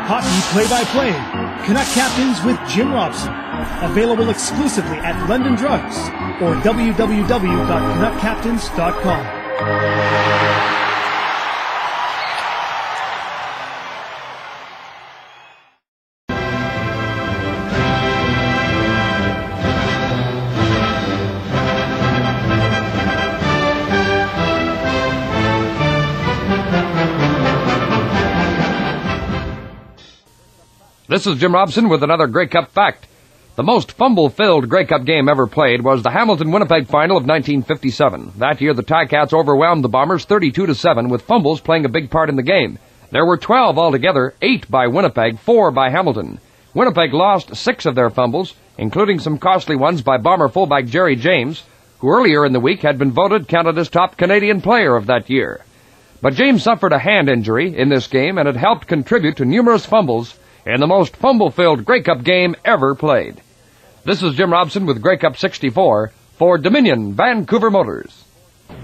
Hockey play-by-play. Canuck Captains with Jim Robson. Available exclusively at London Drugs or www.canuckcaptains.com. This is Jim Robson with another Grey Cup fact. The most fumble-filled Grey Cup game ever played was the Hamilton-Winnipeg final of 1957. That year, the Ticats overwhelmed the Bombers 32-7, with fumbles playing a big part in the game. There were 12 altogether, 8 by Winnipeg, 4 by Hamilton. Winnipeg lost 6 of their fumbles, including some costly ones by Bomber fullback Jerry James, who earlier in the week had been voted Canada's top Canadian player of that year. But James suffered a hand injury in this game, and it helped contribute to numerous fumbles in the most fumble-filled Grey Cup game ever played. This is Jim Robson with Grey Cup 64 for Dominion Vancouver Motors.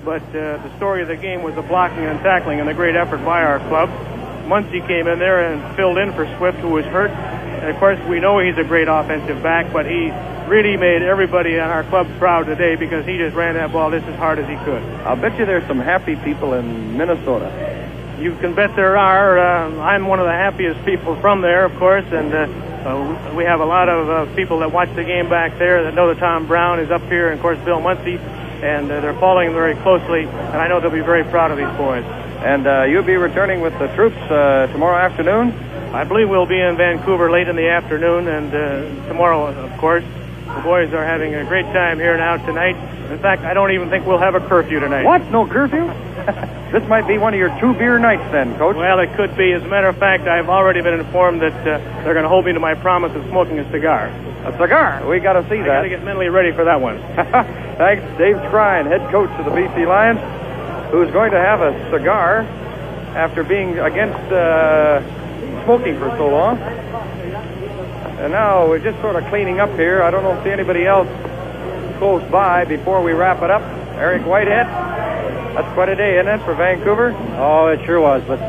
But the story of the game was the blocking and tackling and the great effort by our club. Muncy came in there and filled in for Swift, who was hurt. And, of course, we know he's a great offensive back, but he really made everybody on our club proud today because he just ran that ball just as hard as he could. I'll bet you there's some happy people in Minnesota. You can bet there are. I'm one of the happiest people from there, of course, and we have a lot of people that watch the game back there that know that Tom Brown is up here, and, of course, Bill Muncy, and they're following very closely, and I know they'll be very proud of these boys. And you'll be returning with the troops tomorrow afternoon? I believe we'll be in Vancouver late in the afternoon, and tomorrow, of course. The boys are having a great time here now tonight. In fact, I don't even think we'll have a curfew tonight. What? No curfew? This might be one of your 2-beer nights then, Coach. Well, it could be. As a matter of fact, I've already been informed that they're going to hold me to my promise of smoking a cigar. A cigar? We got to see that. I got to get mentally ready for that one. Thanks, Dave Scrine, head coach of the BC Lions, who's going to have a cigar after being against smoking for so long. And now we're just sort of cleaning up here. I don't know if there's anybody else close by before we wrap it up. Eric Whitehead, that's quite a day, isn't it, for Vancouver? Oh, it sure was. But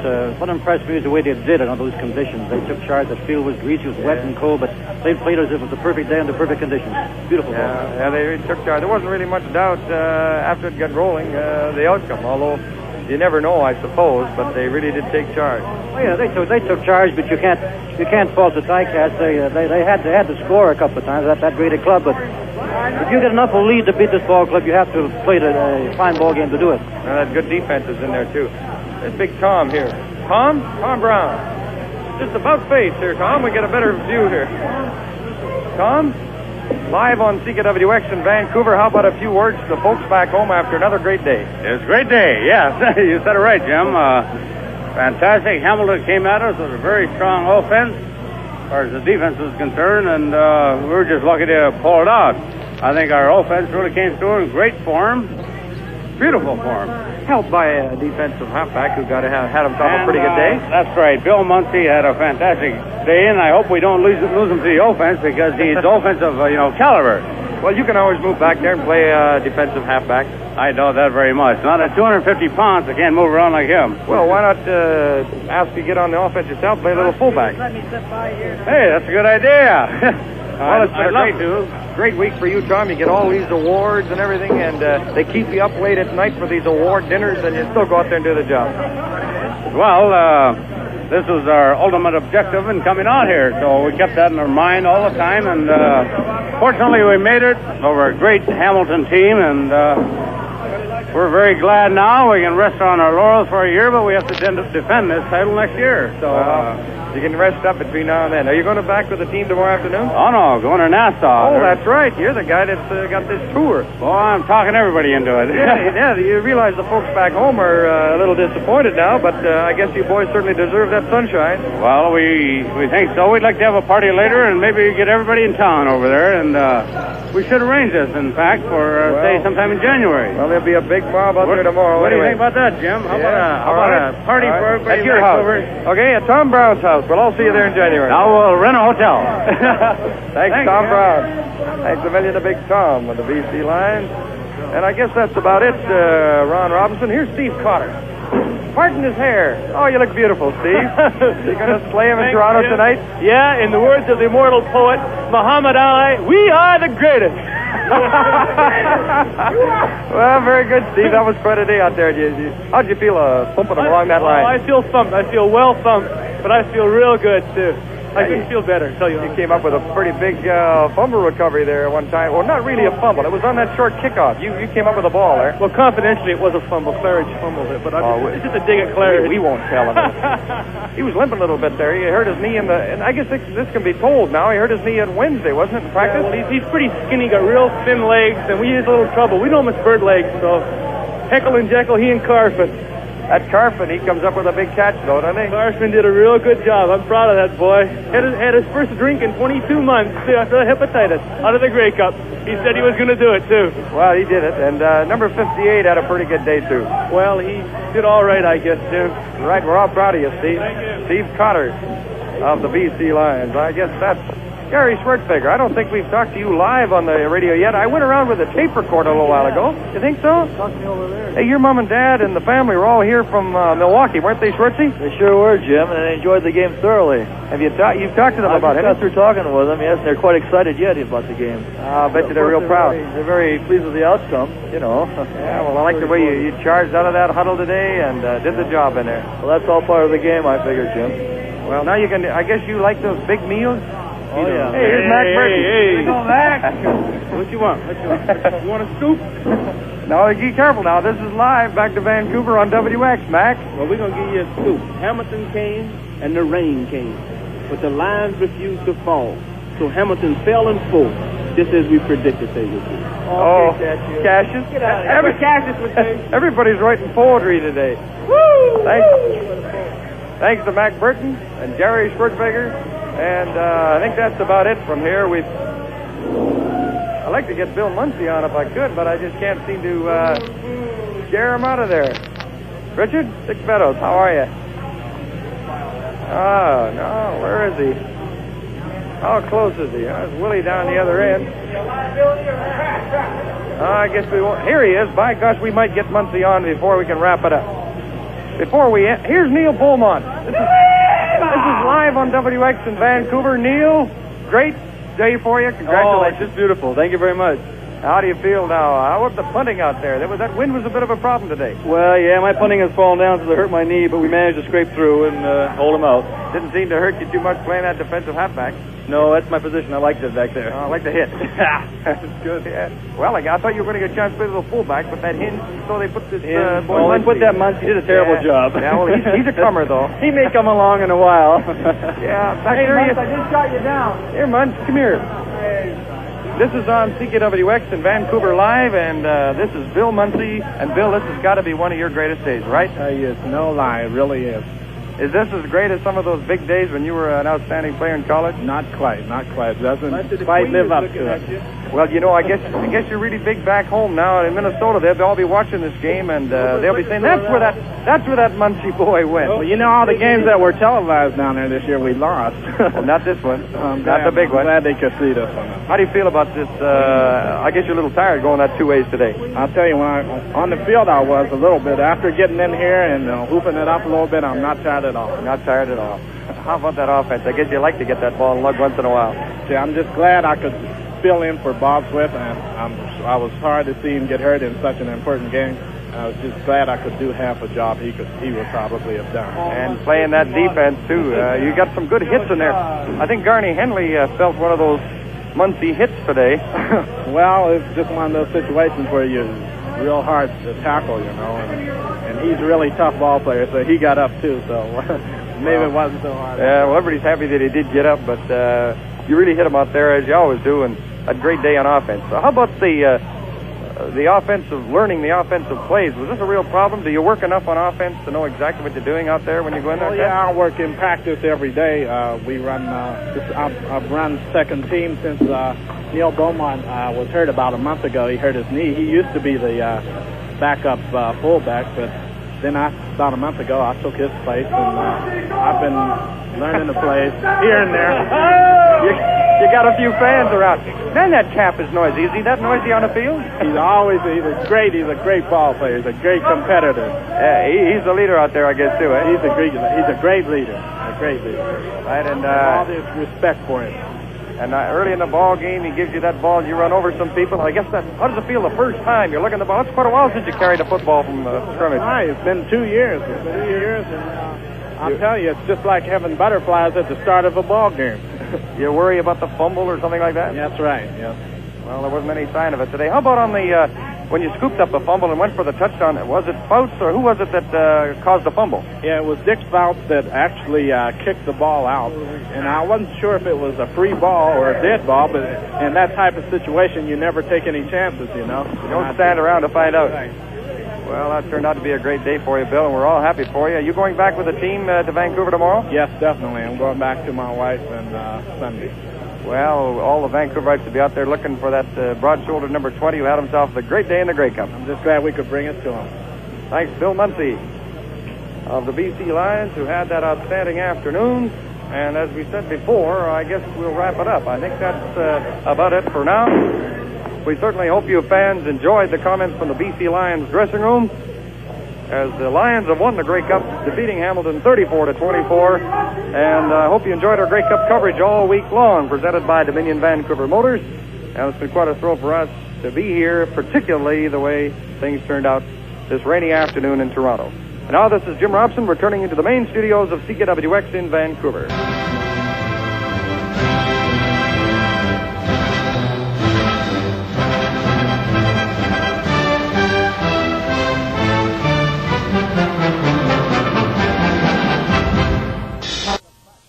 what impressed me is the way they did it under those conditions. They took charge. The field was greasy, it was wet and cold, but they played as if it was the perfect day under perfect conditions. Beautiful ball. Yeah, they really took charge. There wasn't really much doubt after it got rolling, the outcome, although you never know, I suppose, but they really did take charge. Oh, yeah, they took charge, but you can't fault the Ticats. They had to score a couple of times. That great a club, but if you get enough of a lead to beat this ball club, you have to play a fine ball game to do it. And that good defense is in there too. There's Big Tom here. Tom Brown. Just about face here, Tom. We get a better view here. Tom, live on CKWX in Vancouver. How about a few words to the folks back home after another great day? It was a great day, yes. You said it right, Jim. Fantastic. Hamilton came at us with a very strong offense as far as the defense was concerned, and we were just lucky to pull it out. I think our offense really came through in great form, beautiful form. Helped by a defensive halfback who had himself a pretty good day. That's right. Bill Muncy had a fantastic day, and I hope we don't lose him to the offense because he's offensive, caliber. Well, you can always move back there and play defensive halfback. I know that very much. Not at 250 pounds, I can't move around like him. Well, why not ask you to get on the offense yourself, play a little fullback? Hey, that's a good idea. Well, it's been a great week for you, Tom. You get all these awards and everything, and they keep you up late at night for these award dinners, and you still go out there and do the job. Well, this was our ultimate objective in coming out here, so we kept that in our mind all the time, and fortunately we made it over a great Hamilton team, and we're very glad now. We can rest on our laurels for a year, but we have to defend this title next year. So you can rest up between now and then. Are you going to back with the team tomorrow afternoon? Oh, no, going to Nassau. Oh, that's right. You're the guy that's got this tour. Well, I'm talking everybody into it. Yeah, you realize the folks back home are a little disappointed now, but I guess you boys certainly deserve that sunshine. Well, we think so. We'd like to have a party later and maybe get everybody in town over there, and we should arrange this, in fact, for, say, sometime in January. Well, there'll be a big mob out there tomorrow. What do you think about that, Jim? How about a party for everybody at your house? Over? Okay, at Tom Brown's house. Well, I'll see you there in January. Now we'll rent a hotel. Thanks, Tom Brown. Thanks a million to Big Tom of the BC Lions. And I guess that's about it, Ron Robinson. Here's Steve Cotter. parting his hair. Oh, you look beautiful, Steve. You going to slay him in Toronto tonight? Yeah, in the words of the immortal poet Muhammad Ali, we are the greatest. Well, very good, Steve. That was quite a day out there. How'd you feel thumping along that line? I feel thumped. I feel well thumped, but I feel real good, too. I couldn't feel better, tell you. You came up with a pretty big fumble recovery there one time. Well, not really a fumble. It was on that short kickoff. You came up with a ball there. Well, confidentially, it was a fumble. Claridge fumbled it, but it's just a dig at Claridge. We won't tell him. He was limping a little bit there. He hurt his knee and I guess this can be told now. He hurt his knee on Wednesday, wasn't it, in practice? Yeah, well, he's pretty skinny, got real thin legs, and we had a little trouble. We know him as bird legs, so Heckle and Jekyll, he and Carfin. That Carfin, he comes up with a big catch, though, doesn't he? Carfin did a real good job. I'm proud of that boy. Had his first drink in 22 months after hepatitis out of the Grey Cup. He said he was going to do it, too. Well, he did it. And number 58 had a pretty good day, too. Well, he did all right, I guess, Jim. Right, we're all proud of you, Steve. Thank you. Steve Cotter of the BC Lions. I guess that's Gary Schwertfeger. I don't think we've talked to you live on the radio yet. I went around with a tape recorder a little while ago. You think so? Talk to me over there. Hey, your mom and dad and the family were all here from Milwaukee, weren't they, Schwertzy? They sure were, Jim, and I enjoyed the game thoroughly. Have you've talked to them about it? I got through talking with them, yes, and they're quite excited yet about the game. I'll bet you they're real proud. They're very pleased with the outcome, you know. Yeah, well, I like the way you charged out of that huddle today and did the job in there. Well, that's all part of the game, I figure, Jim. Well, now you can, I guess you like those big meals? Oh, yeah. Hey, here's Mac Burton. Hey. Go, Mac. What you want? You want a scoop? No, be careful now. This is live back to Vancouver on WX, Mac. Well, we're going to give you a scoop. Hamilton came and the rain came, but the Lions refused to fall. So Hamilton fell in fourth, just as we predicted they would do. Oh, Cassius. Get out of here. Cassius would say. Everybody's writing poetry today. Woo! Thanks to Mac Burton and Gary Schwertfeger. And I think that's about it from here. I'd like to get Bill Muncy on if I could, but I just can't seem to scare him out of there. Richard, Six Meadows, how are you? Oh, no, where is he? How close is he? There's Willie down the other end. I guess we won't. Here he is. By gosh, we might get Muncy on before we can wrap it up. Here's Neil Beaumont. This is live on WX in Vancouver. Neil, great day for you. Congratulations. Oh, it's beautiful. Thank you very much. How do you feel now? How was the punting out there? That wind was a bit of a problem today. Well, yeah, my punting has fallen down because it hurt my knee, but we managed to scrape through and hold him out. Didn't seem to hurt you too much playing that defensive halfback. No, that's my position. I liked it back there. I like to hit. That's good. Yeah. Well, I thought you were going to get a chance to play the fullback, but that hinge, so they put this boy they put that Muncy. He did a terrible job. Yeah, well, he's a comer, though. He may come along in a while. Yeah. Hey, Munch, I just shot you down. Here, Munch, come here. This is on CKWX in Vancouver Live, and this is Bill Muncy. And, Bill, this has got to be one of your greatest days, right? Yes, no lie, it really is. Is this as great as some of those big days when you were an outstanding player in college? Not quite. Doesn't quite live up to it. Well, you know, I guess you're really big back home now in Minnesota. They'll all be watching this game, and they'll be saying, that's where that Muncy boy went. Well, you know, all the games that were televised down there this year, we lost. Well, not this one. Not the big one. I'm glad they could see this one. How do you feel about this? I guess you're a little tired going that two ways today. I'll tell you, on the field I was a little bit. After getting in here and hooping it up a little bit, I'm not tired at all. Not tired at all. How about that offense? I guess you like to get that ball and lug once in a while. See, I'm just glad I could fill in for Bob Swift, and I was hard to see him get hurt in such an important game. I was just glad I could do half a job he would probably have done. And playing that defense, too. You got some good hits in there. I think Garney Henley felt one of those Muncy hits today. Well, it's just one of those situations where you're real hard to tackle, you know, and he's a really tough ball player, so he got up, too, so maybe it wasn't so hard. Yeah, well, everybody's happy that he did get up, but you really hit him out there, as you always do, and a great day on offense. So how about learning the offensive plays? Was this a real problem? Do you work enough on offense to know exactly what you're doing out there when you go in there? Well, yeah, I work in practice every day. We run. I've run second team since Neil Beaumont was hurt about a month ago. He hurt his knee. He used to be the backup fullback, but then about a month ago, I took his place, and I've been learning the plays here and there. You got a few fans around. Man, that cap is noisy. Is he that noisy on the field? He's a great ball player. He's a great competitor. Yeah, he's the leader out there, I guess, too, eh? He's a great leader. A great leader. Right, and all this respect for him. And early in the ball game, he gives you that ball, you run over some people. I guess how does it feel the first time you're looking at the ball? It's quite a while since you carried a football from scrimmage. Right, it's been 2 years. And I'll tell you, it's just like having butterflies at the start of a ball game. You worry about the fumble or something like that? That's right, yes. Well, there wasn't any sign of it today. How about on the, when you scooped up the fumble and went for the touchdown, was it Fouts or who was it that caused the fumble? Yeah, it was Dick Fouts that actually kicked the ball out. And I wasn't sure if it was a free ball or a dead ball, but in that type of situation, you never take any chances, you know. You don't stand around to find out. Right. Well, that turned out to be a great day for you, Bill, and we're all happy for you. Are you going back with the team to Vancouver tomorrow? Yes, definitely. I'm going back to my wife on Sunday. Well, all the Vancouverites will be out there looking for that broad-shouldered number 20 who had himself a great day in the Grey Cup. I'm just glad we could bring it to him. Thanks, Bill Muncy of the BC Lions, who had that outstanding afternoon. And as we said before, I guess we'll wrap it up. I think that's about it for now. We certainly hope you fans enjoyed the comments from the BC Lions dressing room, as the Lions have won the Grey Cup, defeating Hamilton 34-24. And I hope you enjoyed our Grey Cup coverage all week long, presented by Dominion Vancouver Motors. And it's been quite a thrill for us to be here, particularly the way things turned out this rainy afternoon in Toronto. And now this is Jim Robson returning into the main studios of CKWX in Vancouver.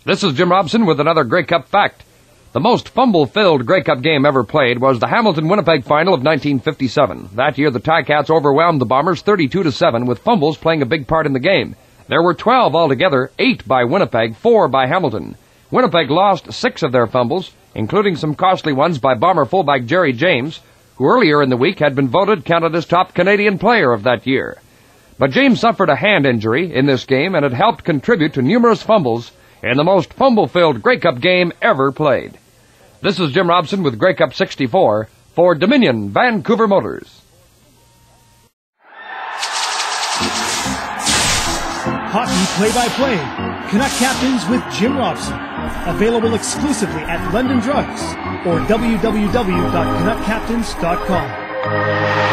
This is Jim Robson with another Grey Cup fact. The most fumble-filled Grey Cup game ever played was the Hamilton-Winnipeg final of 1957. That year, the Ticats overwhelmed the Bombers 32-7, with fumbles playing a big part in the game. There were 12 altogether, 8 by Winnipeg, 4 by Hamilton. Winnipeg lost 6 of their fumbles, including some costly ones by Bomber fullback Jerry James, who earlier in the week had been voted Canada's top Canadian player of that year. But James suffered a hand injury in this game, and it helped contribute to numerous fumbles in the most fumble-filled Grey Cup game ever played. This is Jim Robson with Grey Cup 64 for Dominion Vancouver Motors. Hockey play-by-play. Canuck Captains with Jim Robson. Available exclusively at London Drugs or www.canuckcaptains.com.